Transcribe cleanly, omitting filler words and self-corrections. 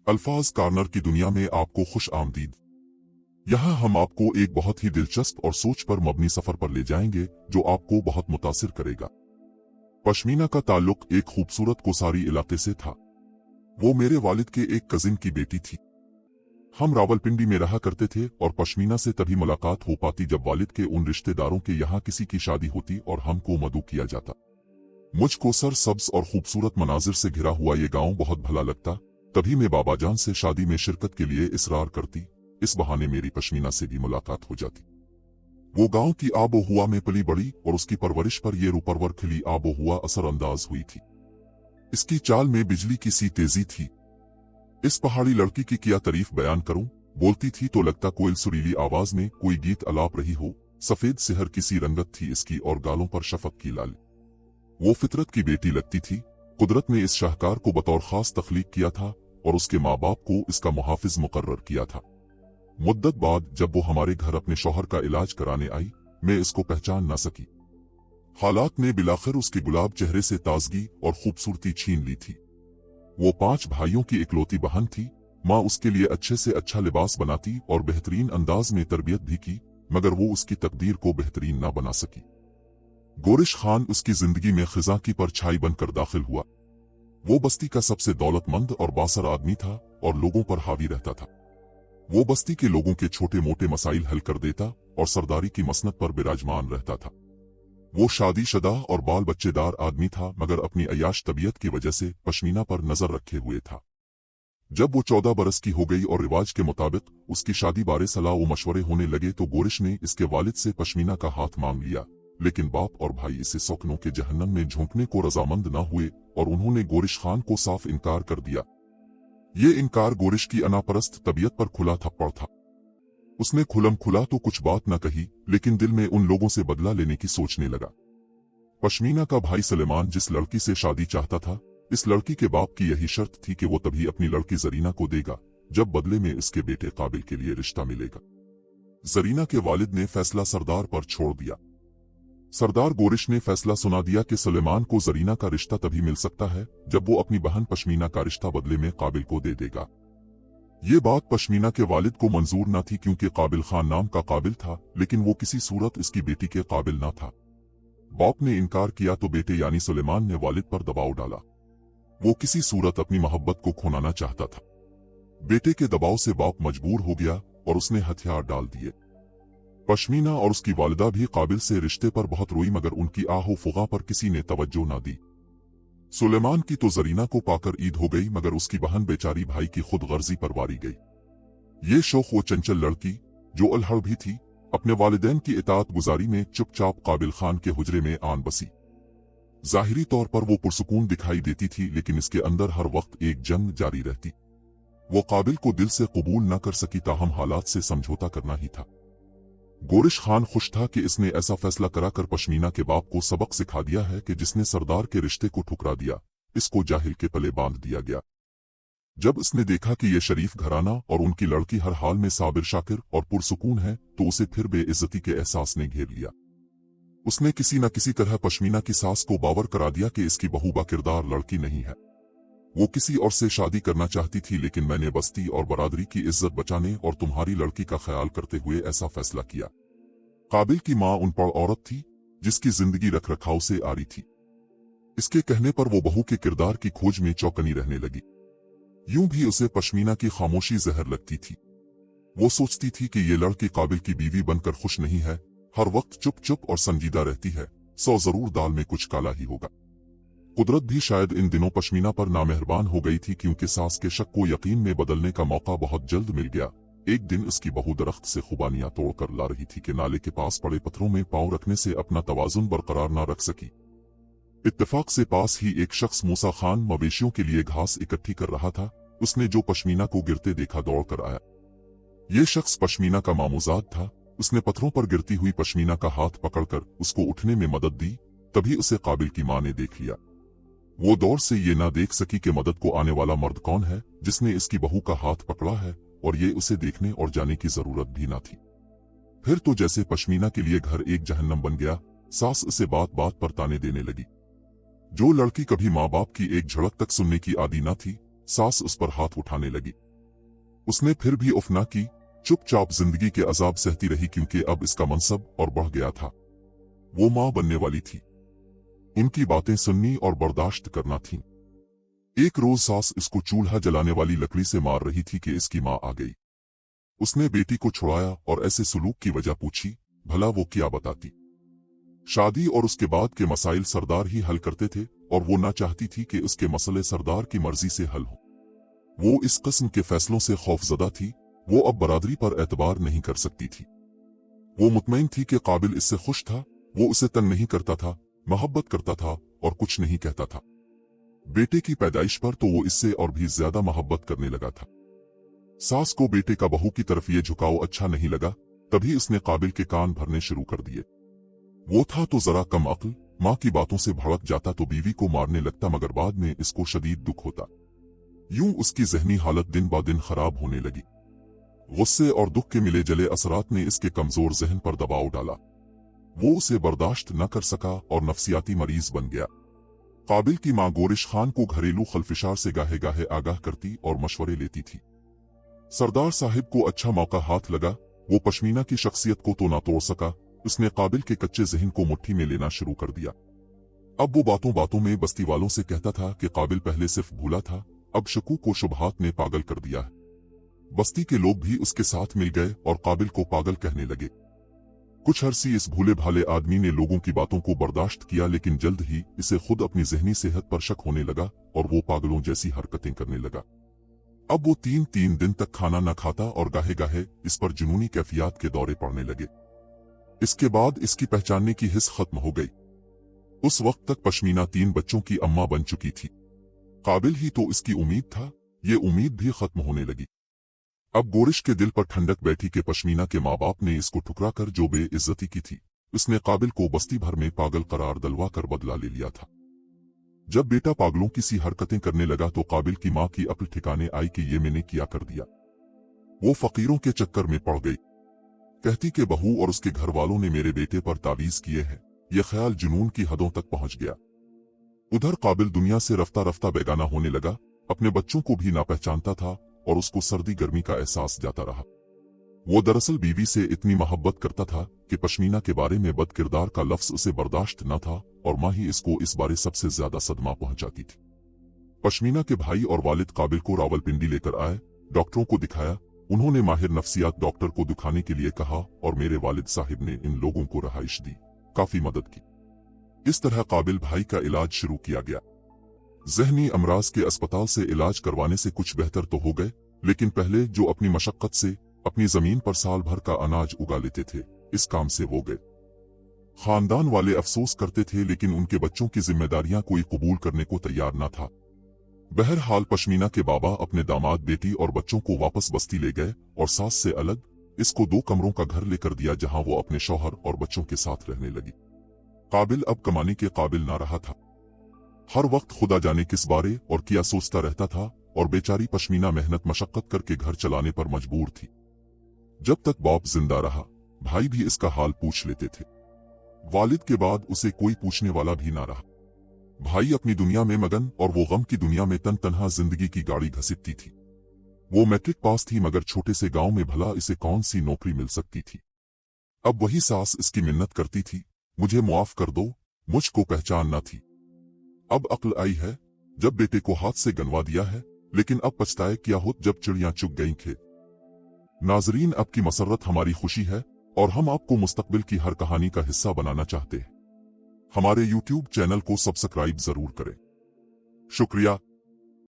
अल्फाज कॉर्नर की दुनिया में आपको खुश आमदीद। यहाँ हम आपको एक बहुत ही दिलचस्प और सोच पर मबनी सफर पर ले जाएंगे जो आपको बहुत मुतासिर करेगा। पश्मीना का ताल्लुक एक खूबसूरत कोसारी इलाके से था। वो मेरे वालिद के एक कजिन की बेटी थी। हम रावलपिंडी में रहा करते थे और पश्मीना से तभी मुलाकात हो पाती जब वालिद के उन रिश्तेदारों के यहाँ किसी की शादी होती और हमको मदऊ किया जाता। मुझको सर सब्ज और खूबसूरत मनाजिर से घिरा हुआ ये गांव बहुत भला लगता। तभी मैं बाबा जान से शादी में शिरकत के लिए इसरार करती। इस बहाने मेरी पश्मीना से भी मुलाकात हो जाती। वो गांव की आबो हुआ में पली बड़ी और उसकी परवरिश पर ये रूपरवर खिली आबो हुआ असरअंदाज हुई थी। इसकी चाल में बिजली की सी तेजी थी। इस पहाड़ी लड़की की क्या तारीफ बयान करूं। बोलती थी तो लगता कोयल सुरीली आवाज में कोई गीत अलाप रही हो। सफेद सिहर की सी रंगत थी इसकी और गालों पर शफक की लाली। वो फितरत की बेटी लगती थी। कुदरत ने इस शाहकार को बतौर खास तख्लीक किया था और उसके माँ बाप को इसका मुहाफिज मुकर्रर किया था। मुद्दत बाद जब वो हमारे घर अपने शौहर का इलाज कराने आई, मैं इसको पहचान न सकी। हालात ने बिलाखिर उसके गुलाब चेहरे से ताजगी और खूबसूरती छीन ली थी। वो 5 भाइयों की इकलौती बहन थी। माँ उसके लिए अच्छे से अच्छा लिबास बनाती और बेहतरीन अंदाज में तरबियत भी की, मगर वो उसकी तकदीर को बेहतरीन न बना सकी। गोरिश खान उसकी जिंदगी में खिजा की परछाई बनकर दाखिल हुआ। वो बस्ती का सबसे दौलतमंद और बासर आदमी था और लोगों पर हावी रहता था। वो बस्ती के लोगों के छोटे मोटे मसाइल हल कर देता और सरदारी की मसनद पर विराजमान रहता था। वो शादीशुदा और बाल बच्चेदार आदमी था, मगर अपनी अयाश तबीयत की वजह से पश्मीना पर नजर रखे हुए था। जब वो 14 बरस की हो गई और रिवाज के मुताबिक उसकी शादी बारे सलाह व मशवरे होने लगे तो गोरिश ने इसके वालिद से पश्मीना का हाथ मांग लिया, लेकिन बाप और भाई इसे सौकनों के जहन्नम में झोंकने को रजामंद न हुए और उन्होंने गोरिश खान को साफ इनकार कर दिया। ये इनकार गोरिश की अनापरस्त तबीयत पर खुला थप्पड़ था। उसने खुलम खुला तो कुछ बात न कही, लेकिन दिल में उन लोगों से बदला लेने की सोचने लगा। पश्मीना का भाई सलेमान जिस लड़की से शादी चाहता था, इस लड़की के बाप की यही शर्त थी कि वो तभी अपनी लड़की जरीना को देगा जब बदले में इसके बेटे काबिल के लिए रिश्ता मिलेगा। जरीना के वालिद ने फैसला सरदार पर छोड़ दिया। सरदार गोरिश ने फैसला सुना दिया कि सलेमान को जरीना का रिश्ता तभी मिल सकता है जब वो अपनी बहन पश्मीना का रिश्ता बदले में काबिल को दे देगा। ये बात पश्मीना के वालिद को मंजूर न थी क्योंकि काबिल खान नाम का काबिल था, लेकिन वो किसी सूरत इसकी बेटी के काबिल न था। बाप ने इनकार किया तो बेटे यानी सुलेमान ने वालिद पर दबाव डाला। वो किसी सूरत अपनी मोहब्बत को खोना चाहता था। बेटे के दबाव से बाप मजबूर हो गया और उसने हथियार डाल दिए। पश्मीना और उसकी वालिदा भी काबिल से रिश्ते पर बहुत रोई, मगर उनकी आहो फुगा पर किसी ने तवज्जो न दी। सुलेमान की तो जरीना को पाकर ईद हो गई, मगर उसकी बहन बेचारी भाई की खुद गर्जी पर वारी गई। ये शौक वो चंचल लड़की जो अलहड़ भी थी, अपने वालिदैन की इताअत गुजारी में चुपचाप काबिल खान के हुजरे में आन बसी। जाहिरी तौर पर वो पुरसुकून दिखाई देती थी, लेकिन इसके अंदर हर वक्त एक जंग जारी रहती। वो काबिल को दिल से कबूल न कर सकी, ताहम हालात से समझौता करना ही था। गोरिश खान खुश था कि इसने ऐसा फैसला कराकर पश्मीना के बाप को सबक सिखा दिया है कि जिसने सरदार के रिश्ते को ठुकरा दिया, इसको जाहिल के पले बांध दिया गया। जब इसने देखा कि ये शरीफ घराना और उनकी लड़की हर हाल में साबिर शाकिर और पुरसुकून है, तो उसे फिर बेइज्जती के एहसास ने घेर लिया। उसने किसी न किसी तरह पश्मीना की सास को बावर करा दिया कि इसकी बहू बाकिरदार लड़की नहीं है। वो किसी और से शादी करना चाहती थी, लेकिन मैंने बस्ती और बरादरी की इज्जत बचाने और तुम्हारी लड़की का ख्याल करते हुए ऐसा फैसला किया। काबिल की माँ अनपढ़ औरत थी जिसकी जिंदगी रख रखाव से आ रही थी। इसके कहने पर वो बहू के किरदार की खोज में चौकनी रहने लगी। यूं भी उसे पश्मीना की खामोशी जहर लगती थी। वो सोचती थी कि ये लड़की काबिल की बीवी बनकर खुश नहीं है, हर वक्त चुप चुप और संजीदा रहती है, सो जरूर दाल में कुछ काला ही होगा। कुदरत भी शायद इन दिनों पश्मीना पर नामेहरबान हो गई थी, क्योंकि सास के शक को यकीन में बदलने का मौका बहुत जल्द मिल गया। एक दिन उसकी बहू दरख्त से खुबानियां तोड़कर ला रही थी कि नाले के पास पड़े पत्थरों में पांव रखने से अपना तवाजुन बरकरार न रख सकी। इत्तेफाक से पास ही एक शख्स मूसा खान मवेशियों के लिए घास इकट्ठी कर रहा था। उसने जो पश्मीना को गिरते देखा दौड़ कर आया। ये शख्स पश्मीना का मामूजाद था। उसने पत्थरों पर गिरती हुई पश्मीना का हाथ पकड़कर उसको उठने में मदद दी। तभी उसे काबिल की मां ने देख लिया। वो दौर से ये ना देख सकी कि मदद को आने वाला मर्द कौन है जिसने इसकी बहू का हाथ पकड़ा है, और ये उसे देखने और जाने की जरूरत भी ना थी। फिर तो जैसे पश्मीना के लिए घर एक जहन्नम बन गया। सास उसे बात बात पर ताने देने लगी। जो लड़की कभी माँ बाप की एक झड़क तक सुनने की आदी न थी, सास उस पर हाथ उठाने लगी। उसने फिर भी उफ ना की, चुपचाप जिंदगी के अजाब सहती रही क्योंकि अब इसका मनसब और बढ़ गया था। वो मां बनने वाली थी। उनकी बातें सुननी और बर्दाश्त करना थी। एक रोज सास इसको चूल्हा जलाने वाली लकड़ी से मार रही थी कि इसकी मां आ गई। उसने बेटी को छुड़ाया और ऐसे सुलूक की वजह पूछी, भला वो क्या बताती। शादी और उसके बाद के मसाइल सरदार ही हल करते थे और वो ना चाहती थी कि उसके मसले सरदार की मर्जी से हल हो। वो इस किस्म के फैसलों से खौफजदा थी। वो अब बरादरी पर एतबार नहीं कर सकती थी। वो मुतमईन थी कि काबिल इससे खुश था। वो उसे तंग नहीं करता था, मोहब्बत करता था और कुछ नहीं कहता था। बेटे की पैदाइश पर तो वो इससे और भी ज्यादा मोहब्बत करने लगा था। सास को बेटे का बहू की तरफ ये झुकाव अच्छा नहीं लगा। तभी उसने काबिल के कान भरने शुरू कर दिए। वो था तो जरा कम अक्ल, माँ की बातों से भड़क जाता तो बीवी को मारने लगता, मगर बाद में इसको शदीद दुख होता। यूं उसकी जहनी हालत दिन ब दिन खराब होने लगी। गुस्से और दुख के मिले जले असरात ने इसके कमजोर जहन पर दबाव डाला। वो उसे बर्दाश्त न कर सका और नफ्सियाती मरीज बन गया। काबिल की मां गोरिश खान को घरेलू खलफिशार से गाहे गाहे आगाह करती और मशवरे लेती थी। सरदार साहिब को अच्छा मौका हाथ लगा। वो पश्मीना की शख्सियत को तो ना तोड़ सका, उसने काबिल के कच्चे जहन को मुट्ठी में लेना शुरू कर दिया। अब वो बातों बातों में बस्ती वालों से कहता था कि काबिल पहले सिर्फ भूला था, अब शकूक को शुबहात ने पागल कर दिया है। बस्ती के लोग भी उसके साथ मिल गए और काबिल को पागल कहने लगे। कुछ अरसी इस भूले भाले आदमी ने लोगों की बातों को बर्दाश्त किया, लेकिन जल्द ही इसे खुद अपनी जहनी सेहत पर शक होने लगा और वो पागलों जैसी हरकतें करने लगा। अब वो 3 दिन तक खाना न खाता और गाहे गाहे इस पर जुनूनी कैफियत के दौरे पड़ने लगे। इसके बाद इसकी पहचानने की हिस्स खत्म हो गई। उस वक्त तक पश्मीना 3 बच्चों की अम्मा बन चुकी थी। काबिल ही तो इसकी उम्मीद था, ये उम्मीद भी खत्म होने लगी। अब गोरिश के दिल पर ठंडक बैठी कि पश्मीना के माँ बाप ने इसको ठुकरा कर जो बेइज्जती की थी, उसने काबिल को बस्ती भर में पागल करार दिलवा कर बदला ले लिया था। जब बेटा पागलों की सी हरकतें करने लगा तो काबिल की माँ की अक्ल ठिकाने आई कि ये मैंने क्या कर दिया। वो फकीरों के चक्कर में पड़ गई। कहती कि बहू और उसके घर वालों ने मेरे बेटे पर तावीज किए हैं। यह ख्याल जुनून की हदों तक पहुंच गया। उधर काबिल दुनिया से रफ्ता रफ्ता बेगाना होने लगा। अपने बच्चों को भी ना पहचानता था और उसको सर्दी गर्मी का एहसास जाता रहा। वो दरअसल बीवी से इतनी मोहब्बत करता था कि पश्मीना के बारे में बद किरदार का लफ्ज उसे बर्दाश्त न था और माँ ही इसको इस बारे सबसे ज्यादा सदमा पहुंचाती थी। पश्मीना के भाई और वालिद काबिल को रावलपिंडी लेकर आए, डॉक्टरों को दिखाया। उन्होंने माहिर नफ्सियात डॉक्टर को दिखाने के लिए कहा और मेरे वालिद साहिब ने इन लोगों को रहाइश दी, काफी मदद की। इस तरह काबिल भाई का इलाज शुरू किया गया। जहनी अमराज के अस्पताल से इलाज करवाने से कुछ बेहतर तो हो गए, लेकिन पहले जो अपनी मशक्कत से अपनी जमीन पर साल भर का अनाज उगा लेते थे, इस काम से वो गए। खानदान वाले अफसोस करते थे, लेकिन उनके बच्चों की जिम्मेदारियां कोई कबूल करने को तैयार न था। बहरहाल पश्मीना के बाबा अपने दामाद, बेटी और बच्चों को वापस बस्ती ले गए और सास से अलग इसको 2 कमरों का घर लेकर दिया, जहां वो अपने शौहर और बच्चों के साथ रहने लगी। काबिल अब कमाने के काबिल ना रहा था। हर वक्त खुदा जाने किस बारे और क्या सोचता रहता था और बेचारी पश्मीना मेहनत मशक्कत करके घर चलाने पर मजबूर थी। जब तक बाप जिंदा रहा, भाई भी इसका हाल पूछ लेते थे। वालिद के बाद उसे कोई पूछने वाला भी ना रहा। भाई अपनी दुनिया में मगन और वो गम की दुनिया में तन्हा जिंदगी की गाड़ी घसीटती थी। वो मैट्रिक पास थी, मगर छोटे से गांव में भला इसे कौन सी नौकरी मिल सकती थी। अब वही सास इसकी मिन्नत करती थी, मुझे मुआफ कर दो, मुझको पहचान न थी। अब अक्ल आई है जब बेटे को हाथ से गनवा दिया है, लेकिन अब पछताए क्या होत जब चिड़ियां चुग गईं खेत। नाजरीन, आपकी मसर्रत हमारी खुशी है और हम आपको मुस्तकबिल की हर कहानी का हिस्सा बनाना चाहते हैं। हमारे YouTube चैनल को सब्सक्राइब जरूर करें। शुक्रिया।